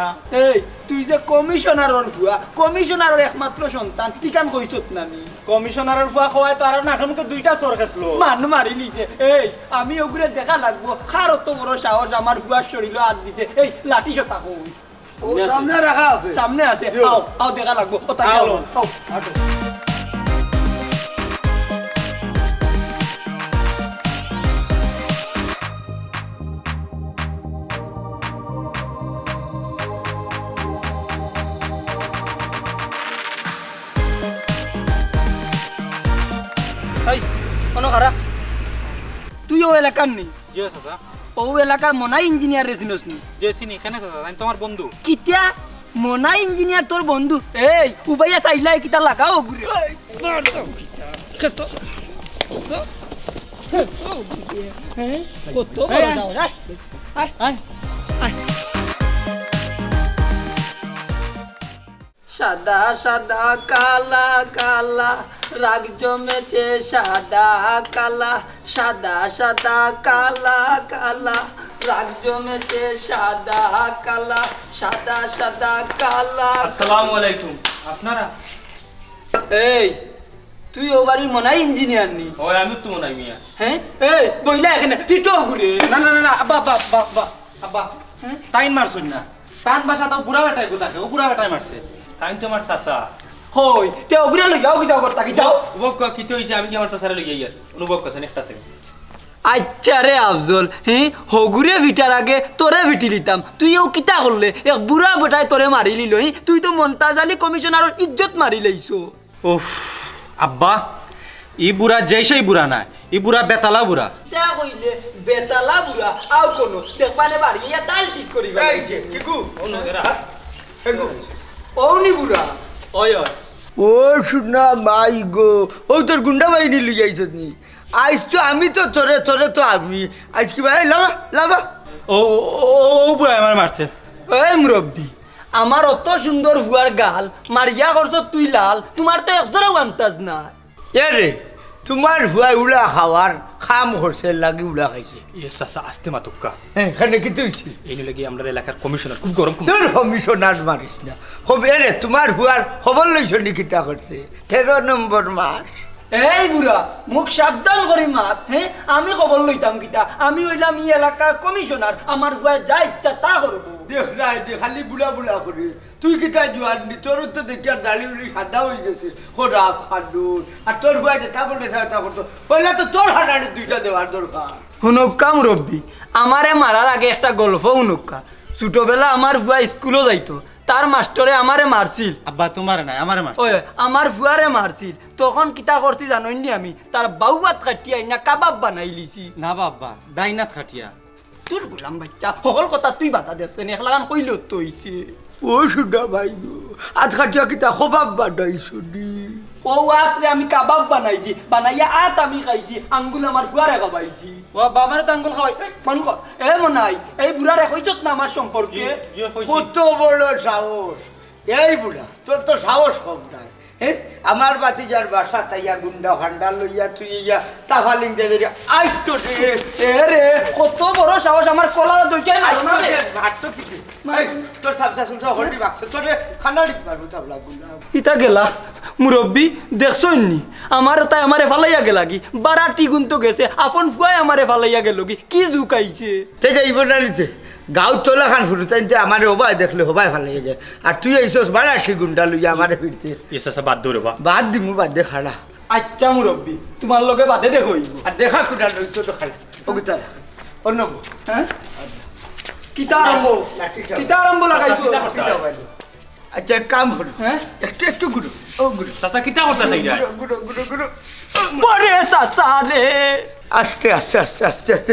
এই তুই যে কমিশনারের বুয়া কমিশনারের একমাত্র সন্তান ইকান কইছত না নি কমিশনারের ফুয়া খোয়ায় তো আর নাকমকে দুইটা চোর গেছলো মানু মারি লিছে এই আমি ওগুলো দেখা লাগবো খার অত বড় সাহস আমার বুয়ার শরীরে হাত দিছে এই লাঠি শতা কই ও সামনে রাখা আছে সামনে আছে আও দেখা লাগবো ও তাকে আও আটো এই কোন খারা তুই ও এলাকার নেই জি চাচা ও এলাকার মনাই ইঞ্জিনিয়ার রে চিনস নি যে চিনি কেন চাচা আমি তোমার বন্ধু কিতিয়া মনাই ইঞ্জিনিয়ার তোর বন্ধু এই উবাইয়া চাইলাই কিতা লাগাও ঘুরে কত সাদা সাদা কালা কালা রাগ জমেছে সাদা কালা সাদা সাদা কালা কালা রাগ জমেছে সাদা কালা সাদা সাদা কালা আসসালামু আলাইকুম আপনারা এই তুই ও বাড়ির মনাই ইঞ্জিনিয়ার নি ওই আমি তো মনে মিয়া হ্যাঁ এই বইলা এখানে ফিটো ঘুরে না না না আব্বা আব্বা আব্বা আব্বা তাইন মারছুন না তার বাসা তো বুড়া বেটাই কোথাকে ও বুড়া বেটাই মারছে তাইন তো আমার চাচা হই তে ওগুলা লই যাও কি যাও করতা কি যাও অনুভব কি তো হইছে আমি কি আমার চাচারে লই যাই অনুভব করছেন একটা সেকেন্ড আচ্ছা রে আফজল হ্যাঁ হগুরে ভিটার আগে তোরে ভিটি লিতাম তুইও কিতা করলে এক বুড়া বেটায় তোরে মারি লিল তুই তো মন্তাজ আলী কমিশনারের ইজ্জত মারি লইছো উফ আব্বা ই বুড়া যেই বুড়া না ই বুড়া বেতালা বুড়া তা কইলে বেতালা বুড়া আও কোনো দেখবানে বাড়ি ইয়া তাল ঠিক করিবা এইছে কিকু অনু এরা ওনি বুড়া ওই ওই ও শুনা মাই গো ও তোর গুন্ডা বাহিনী লই যাইছ নি আজ তো আমি তো তোরে তো আমি আজ কি ভাই লাভা লাভা ও বুড়া আমার মারছে এই মুরব্বী আমার অত সুন্দর হুয়ার গাল মারিয়া করছ তুই লাল তোমার তো একজোড়াও আন্তাজ না এ রে তোমার হুয়াই উড়া খাওয়ার খাম করছে লাগি উড়া খাইছে ইয়ে চাচা আসতে মাতুক্কা হ্যাঁ এখানে কি তুইছি এই লাগি আমরা এলাকার কমিশনার খুব গরম খুব তোর কমিশনার মারিস না হবে রে তোমার হুয়ার খবর লইছ নি কিতা করছে 13 নম্বর মাস এই বুড়া মুখ সাবধান করি মাত হ্যাঁ আমি খবর লইতাম কিতা আমি হইলাম ই এলাকার কমিশনার আমার হুয়া যা ইচ্ছা তা করবো দেখ নাই দেখ খালি বুড়া বুড়া করি তুই কিতা জোয়ান নি তোর তো দেখি আর দাড়ি উড়ি সাদা হয়ে গেছে খোরা খান্ডুর আর তোর হুয়া যে তা বলে তা করতো পয়লা তো তোর হাঁটানি দুইটা দেওয়ার দরকার হুনক্কা মুরব্বী আমারে মারার আগে একটা গল্প হুনক্কা ছোটবেলা আমার হুয়া স্কুলও যাইতো তার মাস্টরে আমারে মারছিল আব্বা তোমার নাই আমারে মারছে ওই আমার ফুয়ারে মারছিল তখন কিতা করছি জানোই নি আমি তার বাউয়াত কাটিয়া না কাবাব বানাই লিছি না বাবা ডাইনাত খাটিয়া তোর গুলাম বাচ্চা সকল কথা তুই বাধা দেছ একলাগান কইল তো হইছে ও শুনা ভাই গো আজ খাটিয়া কিতা খবাব বানাইছো নি ও আত্রে আমি কাবাব বানাইছি বানাইয়া আত আমি খাইছি আঙ্গুল আমার বুয়ারে খাবাইছি ও বাবারে তো আঙ্গুল খাওয়াই মন কর এ মনাই এই বুড়ারে কইছত না আমার সম্পর্কে কত বড় সাহস এই বুড়া তোর তো সাহস কম নাই আমার বাতিজার বাসা তাইয়া গুন্ডা ভান্ডা লইয়া তুই ইয়া তাফালিং দেবে আই তো এ রে কত বড় সাহস আমার কলার দুইটাই মারো না রে মারতো কিছু তোর সাবসা সুলসা হল্ডি বাক্স তোরে খানা দিতে পারবো তাবলা গুন্ডা ইতা গেলা মুরব্বী দেখছই নি আমার তাই আমারে ফালাইয়া গেলা কি বারাটি গুণ তো গেছে আপন ফুয়াই আমারে ফালাইয়া গেল কি জুকাইছে তে যাইব না নিতে গাঁও তোলা খান ফুরুতাইতে আমার হবাই দেখলে হবাই ভালো হয়ে যায় আর তুই এইসব বাড়াটি গুন্ডা লইয়া আমারে ফিরতে এসা বাদ দৌড়ে বা বাদ দিমু বাদ দে খাড়া আচ্ছা মুরব্বী তোমার লগে বাদে দেখই আর দেখা কুটা লইতো তো খাড়া ওগুতা অন্য হ্যাঁ কিতা আরম্ভ কিতা আরম্ভ লাগাইছো আচ্ছা এক কাম করো হ্যাঁ একটু একটু গুরু ও গুরু চাচা কিতা করতে চাই গুরু গুরু গুরু বড়ে চাচা রে আস্তে আস্তে আস্তে আস্তে আস্তে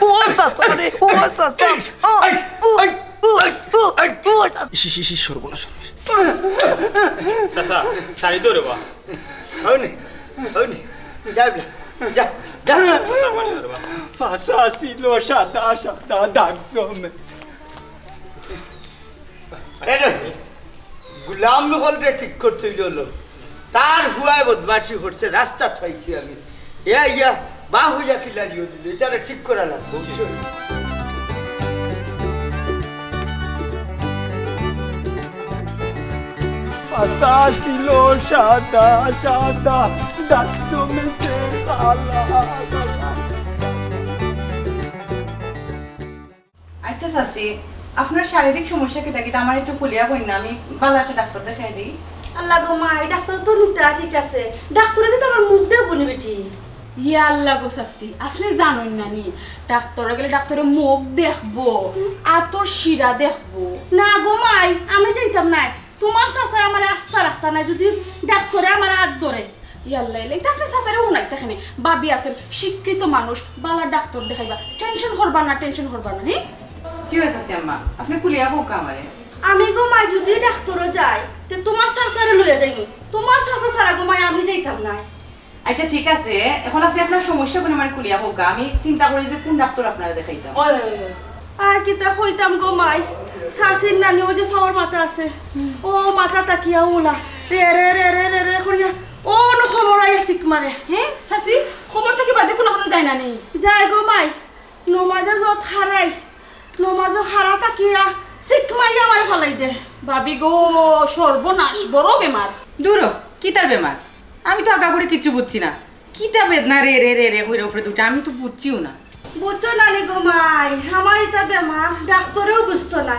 ও চাচা রে ও চাচা সর্বনাশ চাচা শাড়ি দৌড়ে বা হয়নি হয়নি যাবি যা যা ফাঁসা ছিল সাদা সাদা দাগ জমে গুলাম হলটা ঠিক করতে গেল তার হুয়ায় বদমাসি করছে রাস্তা পাইছি আমি ইয়া বা হুইয়া কিলা দিও দিল এটা ঠিক করা লাগবে ফাঁসা ছিল সাদা সাদা দাগ জমেছে কালা আচ্ছা চাচি আপনার শারীরিক সমস্যা কেটা কেটা আমার একটু খুলিয়া কই না আমি ভালো একটা ডাক্তার দেখাই দিই আল্লাহ গো মা এই ডাক্তার তো নিতে ঠিক আছে ডাক্তারে কিন্তু আমার মুখ দিয়ে বনি বেটি ইয়া আল্লাহ গো চাচি আপনি জানেন না নি ডাক্তারে গেলে ডাক্তারে মুখ দেখবো আতর শিরা দেখবো না গো মাই আমি যাইতাম না তোমার চাচা আমার আস্থা রাখতা না যদি ডাক্তারে আমার হাত ধরে ইয়াল্লা এলে আপনি চাচারে উনাই দেখেনি বাবি আছেন শিক্ষিত মানুষ বালা ডাক্তার দেখাইবা টেনশন করবা না হ্যাঁ জি চাচি আম্মা আপনি খুলিয়া হোক আমারে আমি গো মাই যদি ডাক্তারে যাই তে তোমার চাচারে লইয়া যাইনি তোমার চাচা ছাড়া গো মাই আমি যাইতাম না আচ্ছা ঠিক আছে এখন আপনি আপনার সমস্যা কোন আমার খুলিয়া হোক আমি চিন্তা করি যে কোন ডাক্তার আপনারা দেখাইতাম ওই আর কিতা হইতাম গো মাই সাসির নানি ও যে ফাওয়ার মাথা আছে ও মাথা তাকিয়া ওলা রে রে রে রে রে রে করিয়া ও ন খবর আইয়া সিক মারে হ্যাঁ চাচি খবর থেকে বাদে কোনো যায় না নি যায় গো মাই নমাজে যত হারাই নমাজে হারা তাকিয়া সিক মারিয়া আমার ফালাই দে ভাবি গো সর্বনাশ বড় বেমার দূর কিতা বেমার আমি তো আগা করে কিছু বুঝছি না কিতা বেদনা রে রে রে রে কইরা উপরে দুটা আমি তো বুঝছিও না বুঝছো নানি গো মাই আমার এটা বেমার ডাক্তারেও বুঝতো না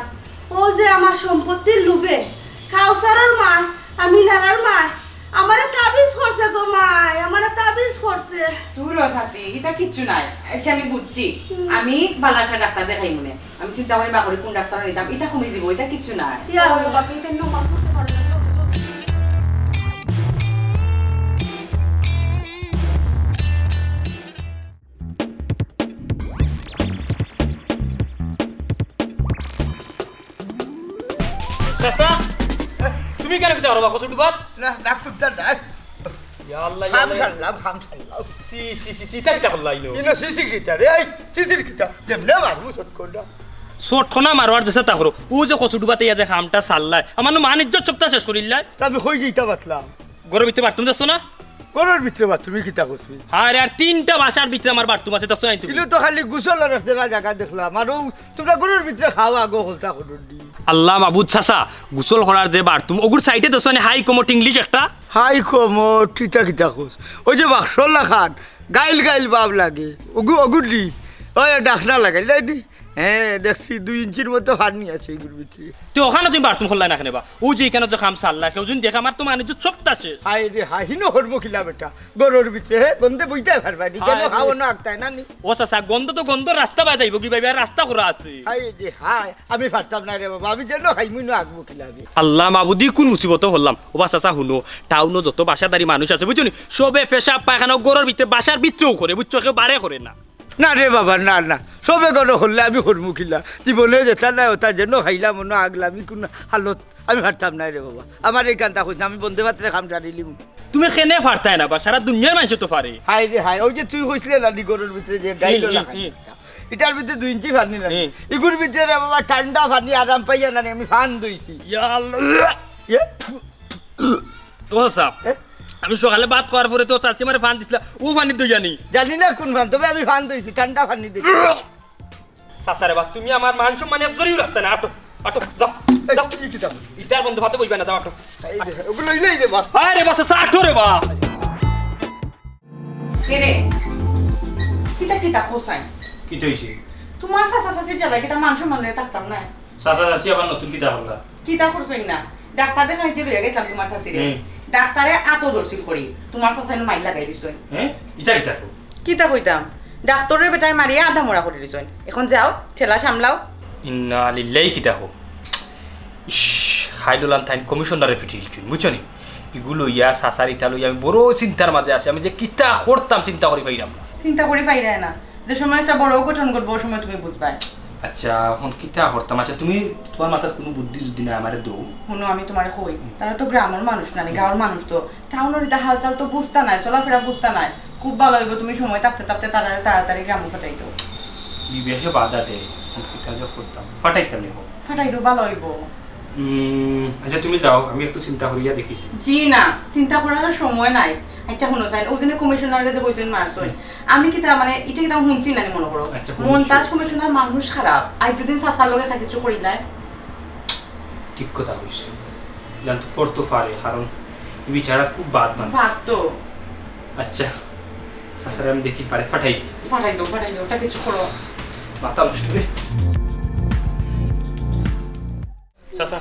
ও যে আমার সম্পত্তির লুবে কাউসারের মা আমি নানার মা আমারে তাবিজ করছে গো মাই আমারে তাবিজ করছে দূর আছে এটা কিচ্ছু নাই আচ্ছা আমি বুঝছি আমি বালাটা ডাক্তার দেখাই মনে আমি চিন্তা করি বা করি কোন ডাক্তার নিতাম এটা কমে দিব এটা কিচ্ছু নাই ইয়া বাকি এটা নমাজ পড়তে পারে না চাচা তুমি কেন কিতা করবা কত ডুবাত না ডাক্তার ডাক ইয়া আল্লাহ খাম সারলাম সি সি সি সিতা কিতা করলা ইনো ইনো সিসি কিতা রে এই সিসির কিতা যেমনে মারবো সত কোনটা শটখনা মারওয়ার দেশে তা করো ও যে কচু ডুবাতে ইয়া যে খামটা সাল্লাই আমার মান ইজ্জত সপ্তাহ শেষ করিল্লাই আমি কই যাইতা বাতলাম গরর ভিতরে বাথরুম দেখছো না কোনোর ভিতরে বা তুমি কিতা করছি আরে আর তিনটা বাসার ভিতরে আমার বাথরুম আছে দেখছো না তুমি কিন্তু তো খালি গুসল আর একটা জায়গা দেখলাম আর তোমরা গরুর ভিতরে খাওয়া গো হলতা করুন দি আল্লাহ মাবুদ চাচা গোসল করার যে বাথরুম ওগুর সাইডে দেখছো না হাই কমোট ইংলিশ একটা হাই কমো টিতা কিতা কোস ওই যে বাক্সল্লা খান গাইল গাইল বাপ লাগে অগুলি ওই ডাকনা লাগাই লাইনি হ্যাঁ দেখছি 2 ইঞ্চির মতো হারনি আছে এগুলোর ভিতরে তো ওখানে তুমি বাথরুম খোলা না কেন বা ও যে এখানে যে খাম সাল্লা কেউ যদি দেখে আমার তো মানে যে সপ্তাহ আছে হাই রে হাই হিনো হরমো খিলা বেটা গরুর ভিতরে হে গন্ধে বইতে পারবা নি কেন খাওয়া না আটতাই না নি ও চাচা গন্ধ তো গন্ধ রাস্তা বাই যাইব কি ভাই আর রাস্তা করা আছে হাই রে হাই আমি পারতাম না রে বাবা আমি যেন খাইমুই না আগবো খিলাবি আল্লাহ মাবুদি কোন মুসিবত হলাম ও বা চাচা শুনো টাউনও যত বাসাদারি মানুষ আছে বুঝছো নি সবে পেশাব পায়খানা গরুর ভিতরে বাসার ভিতরেও করে বুঝছো কেউ বারে করে না না রে বাবা না না সবে কোনো হলে আমি হরমুখিলা জীবনে যেটা নাই ওটা যেন খাইলাম মনে আগলামি কোন হালত আমি হারতাম নাই রে বাবা আমার এই কান্তা কইস আমি বন্ধে মাত্রে খাম জানিলিম তুমি কেনে পারতাই না বা সারা দুনিয়ার মানুষ তো পারে হাই রে হাই ওই যে তুই কইছিলে লাডি গরুর ভিতরে যে গাইলো না এটার ভিতরে 2 ইঞ্চি পানি না এগুর ভিতরে রে বাবা ঠান্ডা পানি আরাম পাইয়া না আমি ফান দইছি ইয়া আল্লাহ ও সাপ আমি সকালে ভাত খাওয়ার পরে তো চাচি মারে ফান দিছিলা ও পানি তো জানি না কোন ফান তবে আমি ফান দইছি ঠান্ডা পানি দিছি সাসারে বা তুমি আমার মান সম্মান একজনই রাখতে না আটো আটো যাও যাও কি কিতাব ইটার বন্ধু ভাত কইবে না দাও আটো ওগুলো লইলেই রে বাবা আরে বাস সাটো রে বা কেরে কিতা কিতা হোসাইন কি হইছে তোমার চাচা চাচি জ্বালা কিতা মানুষ মনে থাকতাম না সাসা সাসি আবার নতুন কিতা হলা কিতা করছই না ডাক্তার দেখাইতে লইয়া গেছিলাম তোমার চাচিরে ডাক্তারে আতো দর্শিল করি তোমার চাচাইনো মাইল লাগাই দিছই হ্যাঁ ইটা কিতা কিতা কইতাম ডাক্তারের বেটায় মারিয়া আধা মরা করে দিছই এখন যাও ঠেলা সামলাও ইন্না লিল্লাহি কিতা হো ইস হাইডুলান থাইন কমিশনারে ফিটিল তুই বুঝছো নি এগুলো ইয়া সাসার ইটা লইয়া আমি বড় চিন্তার মাঝে আছি আমি যে কিতা করতাম চিন্তা করি পাইলাম না চিন্তা করি পাইরা না যে সময় একটা বড় গঠন করবো ওই সময় তুমি বুঝবাই আচ্ছা এখন কিতা করতাম আচ্ছা তুমি তোমার মাথায় কোনো বুদ্ধি যদি না আমারে দৌ শুনো আমি তোমার কই তারা তো গ্রামের মানুষ না গাঁওর মানুষ তো টাউনের এটা হালচাল তো বুঝতা নাই চলাফেরা বুঝতা নাই খুব ভালো হইব তুমি সময় থাকতে থাকতে তাড়াতাড়ি গ্রামে ফাটাইতো বিবেকে বাধা দেয় এখন কিতা যে করতাম ফাটাইতাম নেব ফাটাইতো ভালো হইব আচ্ছা তুমি যাও আমি একটু চিন্তা করিয়া দেখিছি জি না চিন্তা করার সময় নাই আচ্ছা শুনো সাইন ওজনে কমিশনারে যে কইছেন মারছই আমি কি তা মানে এটা কি তা শুনছি না মনে করো মনতাজ কমিশনার মানুষ খারাপ আই দুদিন সাসার লগে থাকি কিছু করি নাই ঠিক কথা কইছো জানতো করতে পারে কারণ এই বিচারা খুব বাদ মানে বাদ তো আচ্ছা সাসারে আমি দেখি পারে ফাটাই দাও ওটা কিছু করো মাথা নষ্ট রে সাসা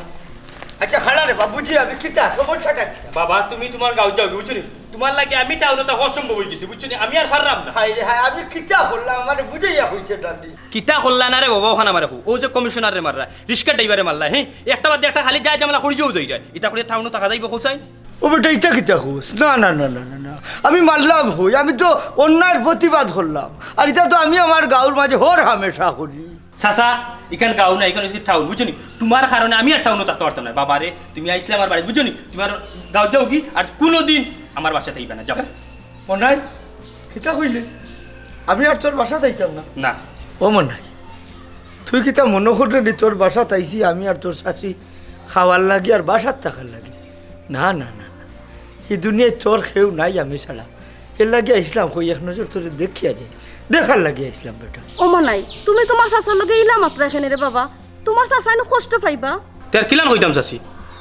আচ্ছা খালা রে বাবুজি আমি কিতা সমস্যাটা কি বাবা তুমি তোমার গাঁও যাও বুঝছো নি তোমার লাগে আমি টাউনতে অসম্ভব হয়ে গেছি বুঝছো নি আমি আর পারলাম না হাই রে হাই আমি কিতা বললাম আমারে বুঝাইয়া হইছে দাদি কিতা করলা না রে বাবা ওখানে মারে ও যে কমিশনার রে মাররা রিস্কা ড্রাইভারে মারলা হ্যাঁ একটা বাদ একটা খালি যায় জামলা করিও যাই যায় এটা করে টাউন টাকা যাইব কোথায় ও বেটা এটা কিতা হুস না না না না না আমি মারলাম হই আমি তো অন্যায়ের প্রতিবাদ করলাম আর এটা তো আমি আমার গাঁওর মাঝে হর হামেশা করি সাসা ইখান গাঁও না ইখান টাউন বুঝছো নি তোমার কারণে আমি আর টাউনও থাকতে পারতাম না বাবা রে তুমি আইসলে আমার বাড়ি বুঝছো নি তোমার গাঁও যাও কি আর কোনোদিন আমার বাসা থাকবে না যাও মনাই কিতা কইলে আমি আর তোর বাসা যাইতাম না না ও মনাই তুই কিতা মনে করলি তোর বাসা তাইছি আমি আর তোর শাশি খাওয়ার লাগি আর বাসার থাকার লাগি না না না না এই দুনিয়ায় তোর কেউ নাই আমি ছাড়া এর লাগে আসলাম কই এক নজর তোরে দেখিয়া যায় দেখার লাগে আসলাম বেটা ও মানাই তুমি তোমার চাচার লগে ইলা মাত্র এখানে রে বাবা তোমার চাচা এনে কষ্ট পাইবা তার কিলান হইতাম চাচি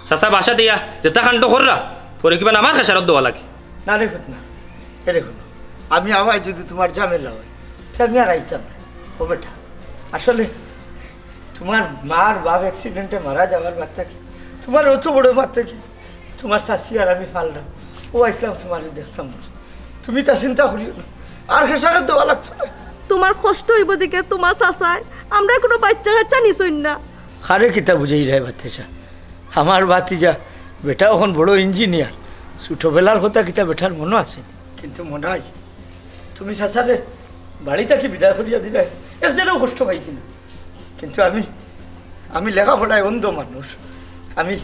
চাচা বাসা দিয়া যেটা কাণ্ড কররা পরে কিবা আমার খেসারত দেওয়া লাগে না রে না এ রে আমি আমায় যদি তোমার ঝামেলা হয় তা আমি আর আইতাম না ও বেটা আসলে তোমার মার বাপ অ্যাক্সিডেন্টে মারা যাওয়ার বাচ্চা কি তোমার অত বড় বাচ্চা কি তোমার শাশি আর আমি ফাললাম ও আসলাম তোমার দেখতাম না তুমি তা চিন্তা করিও না আর খেসারত দেওয়া লাগতো না তোমার কষ্ট হইব দিকে তোমার চাচায় আমরা কোনো বাচ্চা কাচ্চা নিছই না খারে কিতা বুঝাই রে বাচ্চা আমার বাতিজা বেটা এখন বড় ইঞ্জিনিয়ার ছোটবেলার কথা কিতা বেটার মনে আছে কিন্তু মনে হয় তুমি চাচারে বাড়ি থেকে বিদায় করিয়া দিলে একজনেও কষ্ট পাইছি না কিন্তু আমি লেখাপড়ায় অন্ধ মানুষ আমি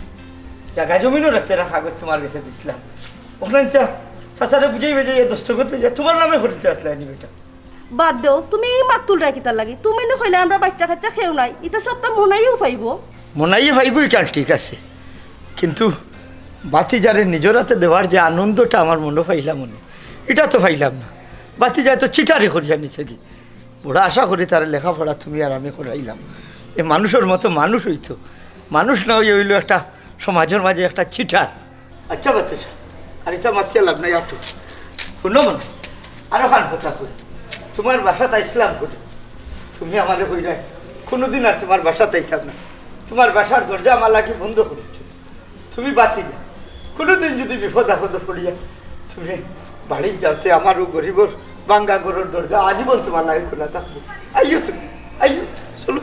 জায়গা জমিনও রাখতে না কাগজ তোমার কাছে দিছিলাম ওখানে চাচারে বুঝাইবে যে দস্তখত যা তোমার নামে করিতে আসলে আনি বেটা বাদ দেও তুমি এই মাতুল রাখিতা লাগে তুমি না কইলে আমরা বাচ্চা কাচ্চা খেও নাই এটা সব তো মনাইও পাইব মনাইয়ে পাইবই কাল ঠিক আছে কিন্তু বাতিজারে নিজের হাতে দেওয়ার যে আনন্দটা আমার মনে পাইলাম মনে এটা তো পাইলাম না বাতিজা তো চিটারি করিয়া নিছে কি বড় আশা করি তার লেখাপড়া তুমি আর আমি করাইলাম এ মানুষের মতো মানুষ হইতো মানুষ না হইয়া হইল একটা সমাজের মাঝে একটা চিটার আচ্ছা বাতিজা আর এটা মাতিয়ে লাভ নাই আর শুনো মনে আরো খান কথা করি তোমার বাসাতে আসলাম করি তুমি আমারে কই নাই কোনোদিন আর তোমার বাসাতে আইতাম না তোমার বাসার দরজা আমার লাগে বন্ধ করেছো তুমি বাঁচি না কোনোদিন যদি বিপদ আপদ পড়িয়া তুমি বাড়ি যাতে আমারও গরিবর বাঙ্গা গরুর দরজা আজীবন তোমার লাগে খোলা থাকবো আইও তুমি আইও চলো